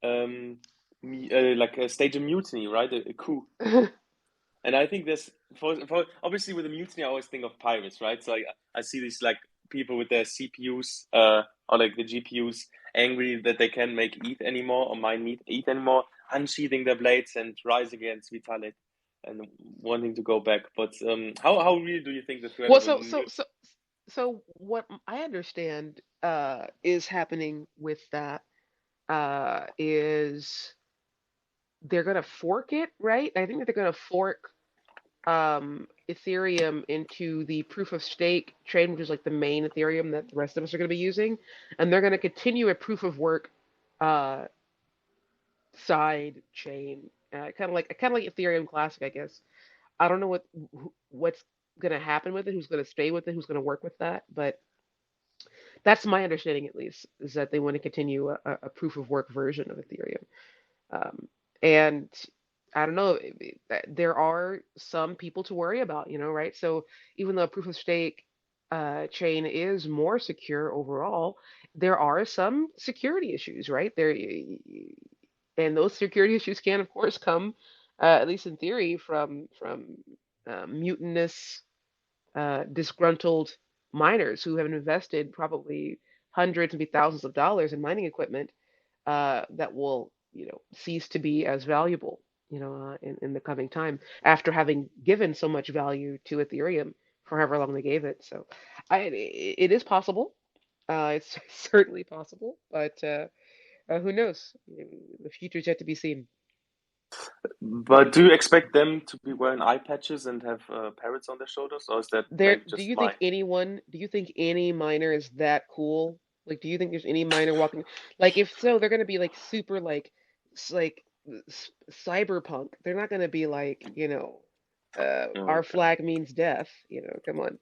[SPEAKER 2] um like stage a mutiny, right? A coup. And I think there's for obviously with a mutiny, I always think of pirates, right? So I see these like people with their CPUs or like the GPUs angry that they can't make ETH anymore or mine ETH anymore, unsheathing their blades and rise against Vitalik and wanting to go back. But how real do you think the threat
[SPEAKER 1] Well,
[SPEAKER 2] of a mutiny?
[SPEAKER 1] so what I understand is happening with that is they're gonna fork it, right? I think that they're gonna fork Ethereum into the proof of stake chain, which is like the main Ethereum that the rest of us are going to be using, and they're going to continue a proof of work uh, side chain, kind of like Ethereum Classic, I guess. I don't know what's going to happen with it, who's going to stay with it, who's going to work with that, but that's my understanding at least, is that they want to continue a proof of work version of Ethereum. And I don't know, there are some people to worry about, right? So even though proof of stake chain is more secure overall, there are some security issues, right? And those security issues can, of course, come, at least in theory, from mutinous, disgruntled miners who have invested probably hundreds, maybe thousands of dollars in mining equipment that will, cease to be as valuable, in the coming time after having given so much value to Ethereum for however long they gave it. So, it is possible. It's certainly possible, but who knows? The future's yet to be seen.
[SPEAKER 2] But do you expect them to be wearing eye patches and have parrots on their shoulders, or is that
[SPEAKER 1] There,
[SPEAKER 2] maybe
[SPEAKER 1] do
[SPEAKER 2] just
[SPEAKER 1] you think
[SPEAKER 2] my
[SPEAKER 1] anyone, do you think any miner is that cool? Like, do you think there's any miner walking? Like, if so, they're gonna be like super, like, cyberpunk. They're not gonna be like,
[SPEAKER 2] oh,
[SPEAKER 1] our
[SPEAKER 2] okay.
[SPEAKER 1] flag means death. Come on.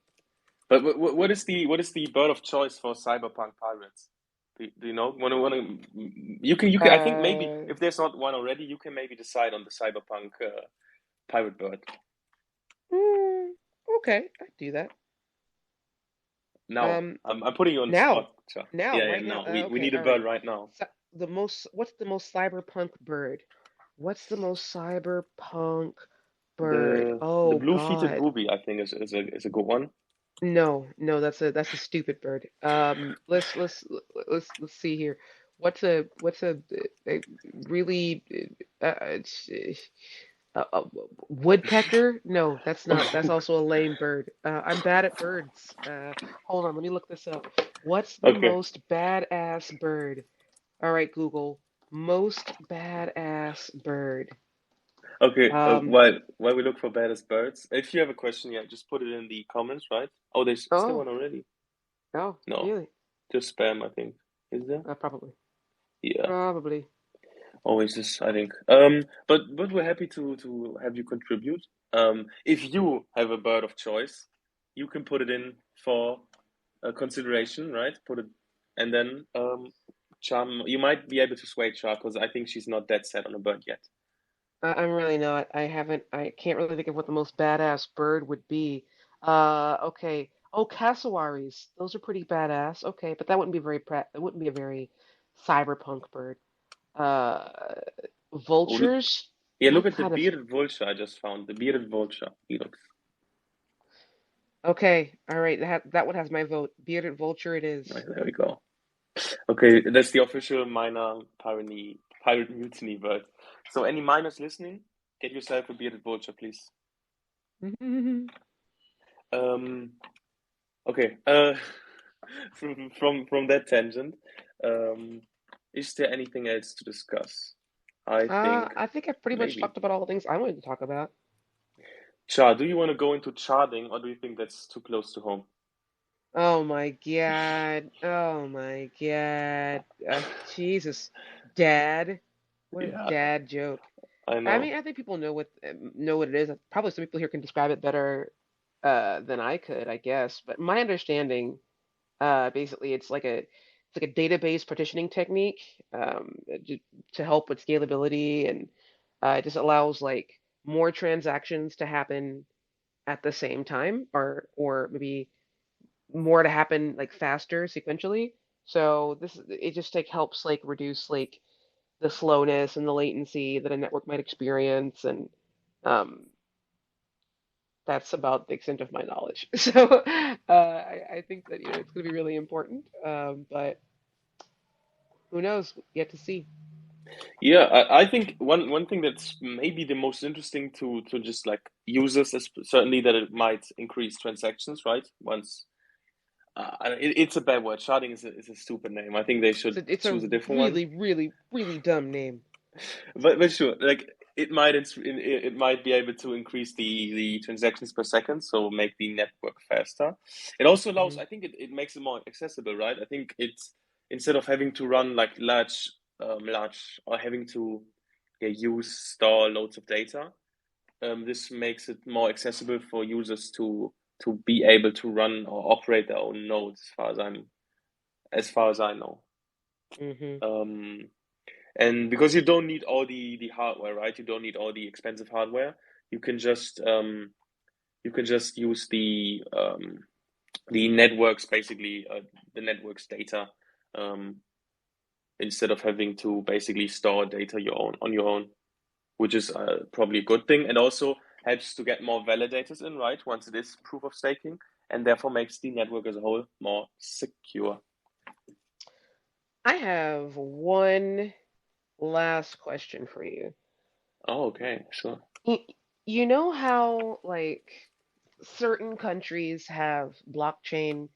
[SPEAKER 2] But what is the bird of choice for cyberpunk pirates? Do you know? You can. I think maybe
[SPEAKER 1] Uh,
[SPEAKER 2] if there's not one already, you can maybe decide on the cyberpunk pirate bird.
[SPEAKER 1] mm, okay, I do that.
[SPEAKER 2] Now
[SPEAKER 1] Um,
[SPEAKER 2] I'm putting you on the
[SPEAKER 1] now,
[SPEAKER 2] spot. Cha.
[SPEAKER 1] now,
[SPEAKER 2] Yeah.
[SPEAKER 1] right now.
[SPEAKER 2] No, we
[SPEAKER 1] Okay,
[SPEAKER 2] need a
[SPEAKER 1] all right.
[SPEAKER 2] bird right now.
[SPEAKER 1] What's the most cyberpunk bird? What's the most cyberpunk bird?
[SPEAKER 2] The
[SPEAKER 1] Oh
[SPEAKER 2] blue-feeted
[SPEAKER 1] God.
[SPEAKER 2] booby, I think, is a good one.
[SPEAKER 1] No, no, that's a stupid bird. Let's see here. What's a really woodpecker? No, that's not. That's also a lame bird. I'm bad at birds. Hold on, let me look this up. What's the
[SPEAKER 2] Okay.
[SPEAKER 1] most badass bird? All right, Google. Most badass bird.
[SPEAKER 2] Okay.
[SPEAKER 1] Um,
[SPEAKER 2] While we look for baddest birds, if you have a question, yeah, just put it in the comments, right? Oh, is there
[SPEAKER 1] oh,
[SPEAKER 2] one already?
[SPEAKER 1] oh,
[SPEAKER 2] No,
[SPEAKER 1] really?
[SPEAKER 2] just spam, I think. Is there?
[SPEAKER 1] Probably.
[SPEAKER 2] Yeah.
[SPEAKER 1] Probably.
[SPEAKER 2] Always is, I think. But we're happy to have you contribute. If you have a bird of choice, you can put it in for consideration, right? Put it, and then Charm. You might be able to sway Char because I think she's not that set on a bird yet.
[SPEAKER 1] I'm really not. I haven't. I can't really think of what the most badass bird would be. Okay. Oh, cassowaries. Those are pretty badass. Okay, but that wouldn't be very That wouldn't be a very cyberpunk bird. Uh,
[SPEAKER 2] Oh,
[SPEAKER 1] vultures.
[SPEAKER 2] yeah, look
[SPEAKER 1] What
[SPEAKER 2] at the
[SPEAKER 1] kind of?
[SPEAKER 2] bearded vulture I just found. The bearded vulture. He looks.
[SPEAKER 1] Okay. All right. That one has my vote. Bearded vulture. It
[SPEAKER 2] Right,
[SPEAKER 1] is.
[SPEAKER 2] there we go. Okay, that's the official minor pirate mutiny bird. So any miners listening, get yourself a bearded vulture, please. Um, okay. From that tangent, um, is there anything else to discuss? I think
[SPEAKER 1] I think I pretty much
[SPEAKER 2] maybe.
[SPEAKER 1] talked about all the things I wanted to talk about.
[SPEAKER 2] Char, do you want to go into charting, or do you think that's too close to home?
[SPEAKER 1] Oh my God. Oh my God. Jesus. Dad. What a
[SPEAKER 2] Yeah,
[SPEAKER 1] dad joke.
[SPEAKER 2] I
[SPEAKER 1] I
[SPEAKER 2] know.
[SPEAKER 1] mean, I think people know what it is. Probably some people here can describe it better than I could, I guess. But my understanding, basically, it's like a database partitioning technique to help with scalability, and it just allows like more transactions to happen at the same time, or maybe more to happen like faster sequentially. So this it just like helps like reduce like the slowness and the latency that a network might experience, and um, that's about the extent of my knowledge. So I think that it's going to be really important, but who knows? Yet to see.
[SPEAKER 2] Yeah, I think one thing that's maybe the most interesting to just like users is certainly that it might increase transactions, right? Once it's a bad word. Sharding is a stupid name. I think they should
[SPEAKER 1] It's a
[SPEAKER 2] choose a different one.
[SPEAKER 1] really, really, really dumb name.
[SPEAKER 2] But sure, like it might be able to increase the transactions per second, so make the network faster. It also allows.
[SPEAKER 1] Hmm.
[SPEAKER 2] I think it makes it more accessible, right? I think it's instead of having to run like large or having to store loads of data. This makes it more accessible for users to be able to run or operate their own nodes, as far as I know.
[SPEAKER 1] Hmm.
[SPEAKER 2] Um, and because you don't need all the hardware, right? You don't need all the expensive hardware. You can just um, you can just use the networks, basically the network's data, um, instead of having to basically store data your own, which is probably a good thing, and also helps to get more validators in, right? Once it is proof of staking, and therefore makes the network as a whole more secure.
[SPEAKER 1] I have one last question for you.
[SPEAKER 2] Oh, okay, sure.
[SPEAKER 1] Y- You know how like certain countries have blockchain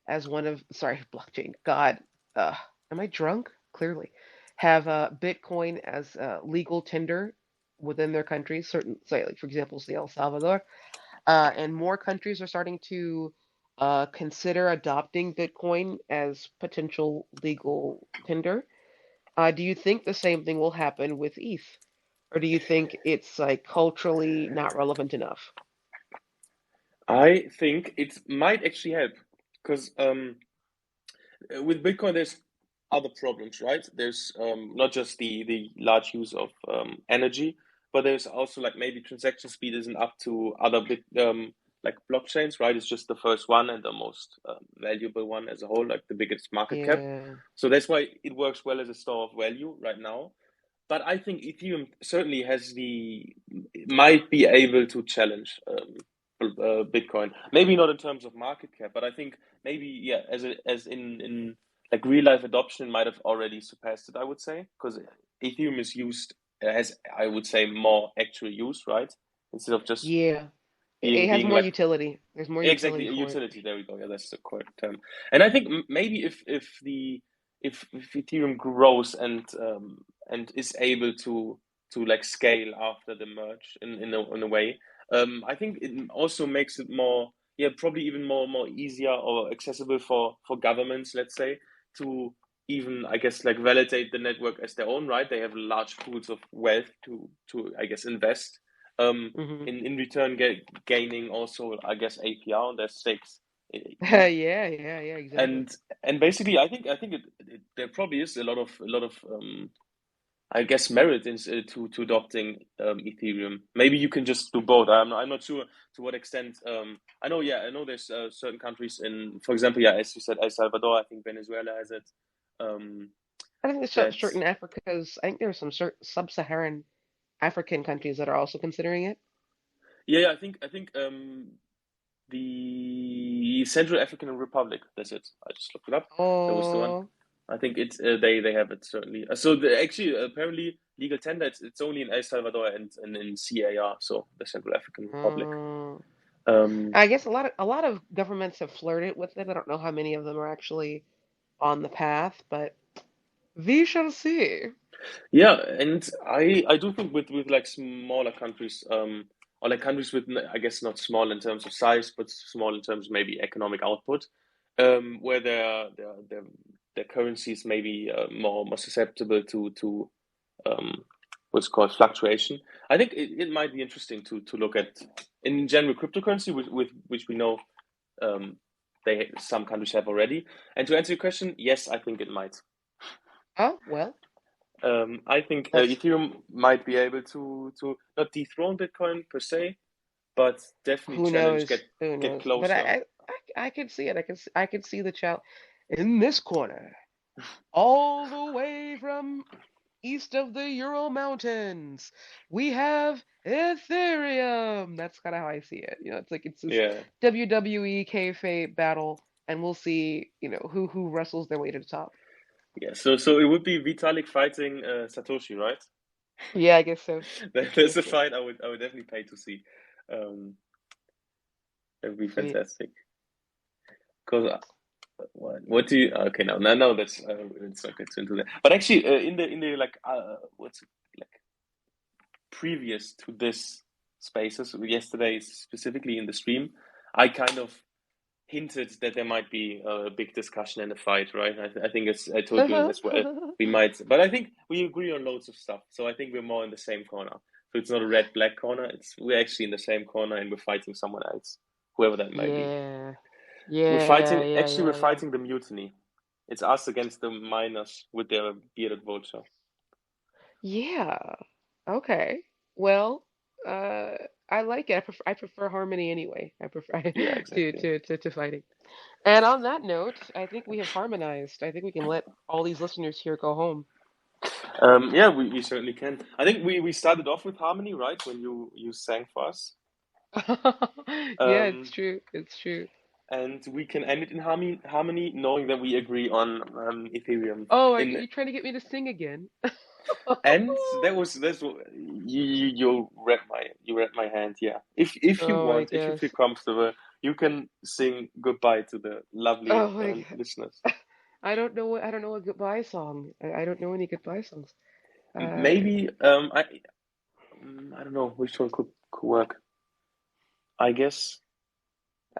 [SPEAKER 1] as one of, sorry, blockchain. God, uh, am I drunk? Clearly, have Bitcoin as legal tender within their countries. Certain, say, like for example, say El Salvador, and more countries are starting to consider adopting Bitcoin as potential legal tender. Do you think the same thing will happen with ETH, or do you think it's like culturally not relevant enough?
[SPEAKER 2] I think it might actually help because with Bitcoin, there's other problems, right? There's not just the large use of energy, but there's also like maybe transaction speed isn't up to other bit like blockchains, right? It's just the first one and the most valuable one as a whole, like the biggest market cap.
[SPEAKER 1] Yeah.
[SPEAKER 2] So that's why it works well as a store of value right now. But I think Ethereum certainly might be able to challenge Bitcoin. Maybe not in terms of market cap, but I think maybe yeah, as in like real life adoption might have already surpassed it. I would say because Ethereum is used as I would say more actual use, right? Instead of just
[SPEAKER 1] Yeah. It has
[SPEAKER 2] being
[SPEAKER 1] more
[SPEAKER 2] like
[SPEAKER 1] utility. There's more
[SPEAKER 2] exactly
[SPEAKER 1] utility
[SPEAKER 2] a
[SPEAKER 1] for it.
[SPEAKER 2] utility. There we go. Yeah, that's the correct term. And I think maybe if Ethereum grows and is able to like scale after the merge in a way, I think it also makes it more yeah probably even more easier or accessible for governments, let's say, to even, I guess, like validate the network as their own, right? They have large pools of wealth to I guess invest.
[SPEAKER 1] Hmm.
[SPEAKER 2] In return, gaining also, I guess, APR on their stakes.
[SPEAKER 1] Yeah, yeah, yeah, exactly.
[SPEAKER 2] And basically, I think there probably is a lot of I guess merit in to adopting Ethereum. Maybe you can just do both. I'm not sure to what extent. I know, yeah, I know there's certain countries in, for example, yeah, as you said, El Salvador. I think Venezuela has it. Um,
[SPEAKER 1] I think there's
[SPEAKER 2] that
[SPEAKER 1] certain Africas. I think there's some sub-Saharan African countries that are also considering it.
[SPEAKER 2] yeah, yeah, I think the Central African Republic. That's it. I just looked it up. That was the one.
[SPEAKER 1] Oh,
[SPEAKER 2] I think it's they have it certainly. Actually, apparently legal tender it's only in El Salvador and in CAR, so the Central African Republic.
[SPEAKER 1] uh,
[SPEAKER 2] Um,
[SPEAKER 1] I guess a lot of governments have flirted with it. I don't know how many of them are actually on the path, but we shall see.
[SPEAKER 2] yeah, and I do think with like smaller countries, or like countries with I guess not small in terms of size, but small in terms of maybe economic output, where their currencies may be more susceptible to um, what's called fluctuation. I think it might be interesting to look at in general cryptocurrency, with which we know um, they some countries have already. And to answer your question, yes, I think it might.
[SPEAKER 1] Oh, well,
[SPEAKER 2] I think
[SPEAKER 1] that's
[SPEAKER 2] Ethereum might be able to not dethrone Bitcoin per se, but definitely
[SPEAKER 1] who
[SPEAKER 2] challenge,
[SPEAKER 1] knows, who
[SPEAKER 2] get
[SPEAKER 1] knows. But
[SPEAKER 2] closer.
[SPEAKER 1] I could see it. I could see the child in this corner, all the way from east of the Ural Mountains. We have Ethereum. That's kind of how I see it. It's like it's this
[SPEAKER 2] Yeah,
[SPEAKER 1] WWE kayfabe battle, and we'll see, who wrestles their way to the top.
[SPEAKER 2] yeah. So it would be Vitalik fighting Satoshi, right?
[SPEAKER 1] Yeah, I guess so. I
[SPEAKER 2] There's
[SPEAKER 1] guess
[SPEAKER 2] a
[SPEAKER 1] so.
[SPEAKER 2] fight I would definitely pay to see. Um, that would be
[SPEAKER 1] Sweet.
[SPEAKER 2] fantastic. Because what do you? Okay, now that's let's not get into that. But actually, in the like what's it, like previous to this spaces yesterday specifically in the stream, I kind of hinted that there might be a big discussion and a fight, right? I think it's I told you as well. We might, but I think we agree on loads of stuff. So I think we're more in the same corner. So it's not a red black corner. It's we're actually in the same corner and we're fighting someone else, whoever that might be.
[SPEAKER 1] Yeah.
[SPEAKER 2] We're
[SPEAKER 1] Yeah,
[SPEAKER 2] fighting.
[SPEAKER 1] yeah,
[SPEAKER 2] Actually, we're
[SPEAKER 1] yeah, yeah.
[SPEAKER 2] fighting the mutiny. It's us against the miners with their bearded vulture.
[SPEAKER 1] Yeah. Okay. Well, uh, I like it. I prefer harmony anyway. I prefer
[SPEAKER 2] Yeah,
[SPEAKER 1] to
[SPEAKER 2] exactly.
[SPEAKER 1] to to to fighting. And on that note, I think we have harmonized. I think we can let all these listeners here go home.
[SPEAKER 2] Yeah, we certainly can. I think we started off with harmony, right? When you sang for us.
[SPEAKER 1] Yeah, it's
[SPEAKER 2] Um,
[SPEAKER 1] true. It's true.
[SPEAKER 2] and we can end it in harmony, knowing that we agree on Ethereum.
[SPEAKER 1] Oh, are
[SPEAKER 2] In
[SPEAKER 1] you trying to get me to sing again?
[SPEAKER 2] and that's what you read my hand. Yeah, if you
[SPEAKER 1] Oh my
[SPEAKER 2] want, if you
[SPEAKER 1] gosh.
[SPEAKER 2] feel comfortable, you can sing goodbye to the lovely
[SPEAKER 1] Oh my God.
[SPEAKER 2] listeners.
[SPEAKER 1] I don't know a goodbye song. I don't know any goodbye songs. Uh,
[SPEAKER 2] Maybe I don't know which one could work. I guess.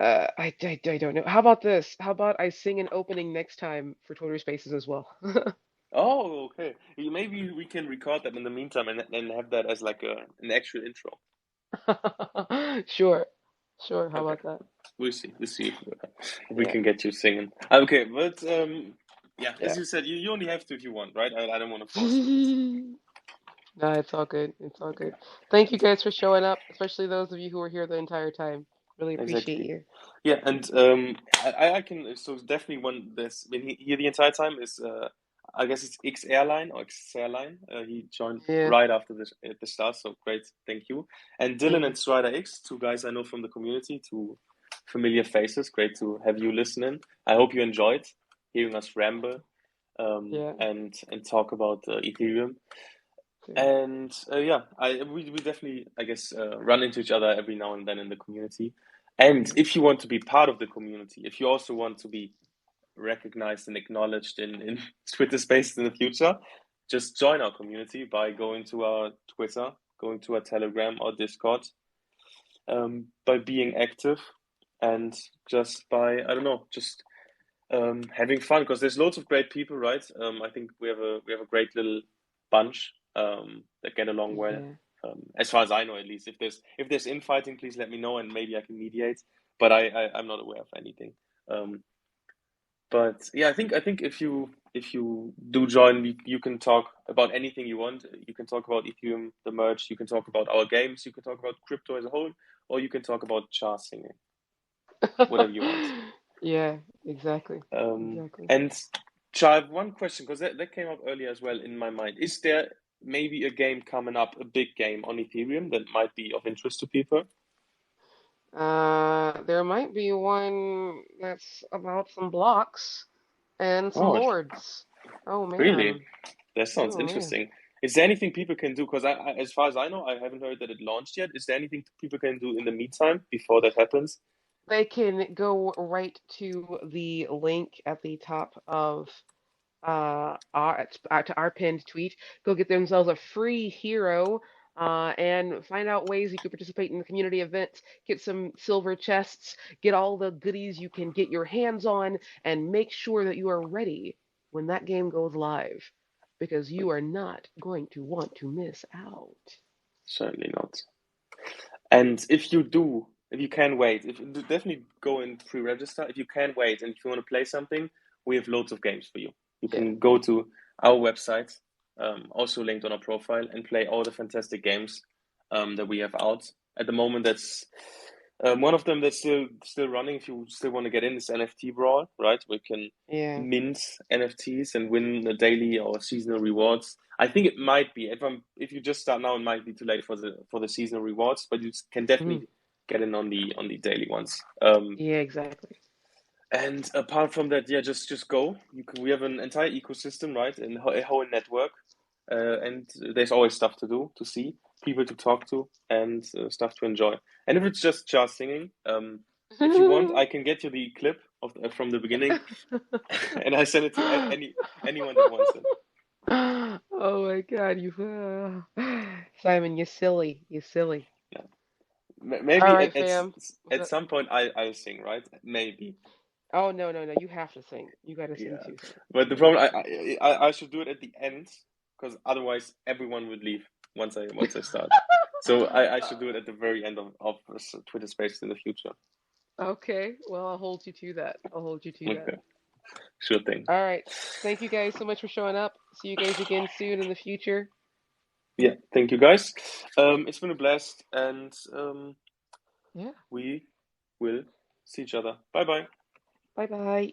[SPEAKER 1] I don't know. How about this? How about I sing an opening next time for Twitter Spaces as well?
[SPEAKER 2] Oh, okay. Maybe we can record that in the meantime and have that as like an actual intro.
[SPEAKER 1] Sure. Sure. How
[SPEAKER 2] Okay,
[SPEAKER 1] about that?
[SPEAKER 2] we'll see. We'll see if we
[SPEAKER 1] Yeah.
[SPEAKER 2] can get you singing. Okay, but yeah, as
[SPEAKER 1] Yeah.
[SPEAKER 2] you said, you only have to if you want, right? I don't want to force it. It's
[SPEAKER 1] No, it's all good. It's all good. Thank you guys for showing up, especially those of you who were here the entire time. Really appreciate
[SPEAKER 2] exactly.
[SPEAKER 1] you.
[SPEAKER 2] Yeah, and I can so definitely one that's been here the entire time is I guess it's X Airline or X Airline. He joined
[SPEAKER 1] Yeah.
[SPEAKER 2] right after this at the start, so great, thank you. And
[SPEAKER 1] Thank
[SPEAKER 2] Dylan
[SPEAKER 1] you.
[SPEAKER 2] and Strider X, two guys I know from the community, two familiar faces. Great to have you listening. I hope you enjoyed hearing us ramble
[SPEAKER 1] Yeah.
[SPEAKER 2] and talk about Ethereum.
[SPEAKER 1] Same.
[SPEAKER 2] And yeah, we definitely I guess run into each other every now and then in the community. And
[SPEAKER 1] Yeah.
[SPEAKER 2] if you want to be part of the community, if you also want to be recognized and acknowledged in Twitter Spaces in the future, just join our community by going to our Twitter, going to our Telegram or Discord, by being active, and just by I don't know, just having fun because there's loads of great people, right? I think we have a great little bunch that get along well.
[SPEAKER 1] Yeah.
[SPEAKER 2] As far as I know, at least. If there's infighting, please let me know and maybe I can mediate. But I'm not aware of anything. Um, but yeah, I think if you do join, you can talk about anything you want. You can talk about Ethereum, the merge. You can talk about our games. You can talk about crypto as a whole, or you can talk about char singing, whatever you want.
[SPEAKER 1] Yeah, exactly.
[SPEAKER 2] Um,
[SPEAKER 1] Exactly.
[SPEAKER 2] and Char, I have one question because that came up earlier as well in my mind. Is there maybe a game coming up, a big game on Ethereum that might be of interest to people?
[SPEAKER 1] There might be one that's about some blocks and some
[SPEAKER 2] Oh,
[SPEAKER 1] lords. Oh
[SPEAKER 2] really?
[SPEAKER 1] man.
[SPEAKER 2] That sounds
[SPEAKER 1] Oh man.
[SPEAKER 2] interesting. Is there anything people can do? Because as far as I know, I haven't heard that it launched yet. Is there anything people can do in the meantime before that happens?
[SPEAKER 1] They can go right to the link at the top of to our pinned tweet. Go get themselves a free hero. And find out ways you could participate in the community events, get some silver chests, get all the goodies you can get your hands on, and make sure that you are ready when that game goes live, because you are not going to want to miss out.
[SPEAKER 2] Certainly not. And if you can wait, if definitely go and pre-register. If you can wait, and if you want to play something, we have loads of games for you. You
[SPEAKER 1] Yeah.
[SPEAKER 2] can go to our website, also linked on our profile, and play all the fantastic games that we have out at the moment. That's one of them that's still running. If you still want to get in, is NFT Brawl, right? We can
[SPEAKER 1] Yeah.
[SPEAKER 2] mint NFTs and win the daily or seasonal rewards. I think it might be if you just start now, it might be too late for the seasonal rewards, but you can
[SPEAKER 1] Mhm.
[SPEAKER 2] definitely get in on the daily ones.
[SPEAKER 1] Yeah, exactly.
[SPEAKER 2] And apart from that, yeah, just go. We have an entire ecosystem, right, and a whole network, and there's always stuff to do, to see, people to talk to, and stuff to enjoy. And if it's just Charles singing, if you want, I can get you the clip from the beginning, and I send it to anyone that wants it.
[SPEAKER 1] Oh my God, you Simon, you silly, you silly.
[SPEAKER 2] Yeah.
[SPEAKER 1] All
[SPEAKER 2] Maybe
[SPEAKER 1] right, fam.
[SPEAKER 2] at some point I'll sing, right? Maybe.
[SPEAKER 1] Oh no, no, no, you have to sing. You got to sing
[SPEAKER 2] Yeah.
[SPEAKER 1] too, Sam.
[SPEAKER 2] But the
[SPEAKER 1] You got
[SPEAKER 2] problem,
[SPEAKER 1] to.
[SPEAKER 2] I should do it at the end because otherwise everyone would leave once I start. So I should do it at the very end of Twitter Spaces in the future.
[SPEAKER 1] Okay, well, I'll hold you to that. I'll hold you to that.
[SPEAKER 2] Okay, sure thing.
[SPEAKER 1] All right. Thank you guys so much for showing up. See you guys again soon in the future.
[SPEAKER 2] Yeah, thank you guys. It's been a blast, and
[SPEAKER 1] Yeah.
[SPEAKER 2] we will see each other. Bye bye.
[SPEAKER 1] Bye bye.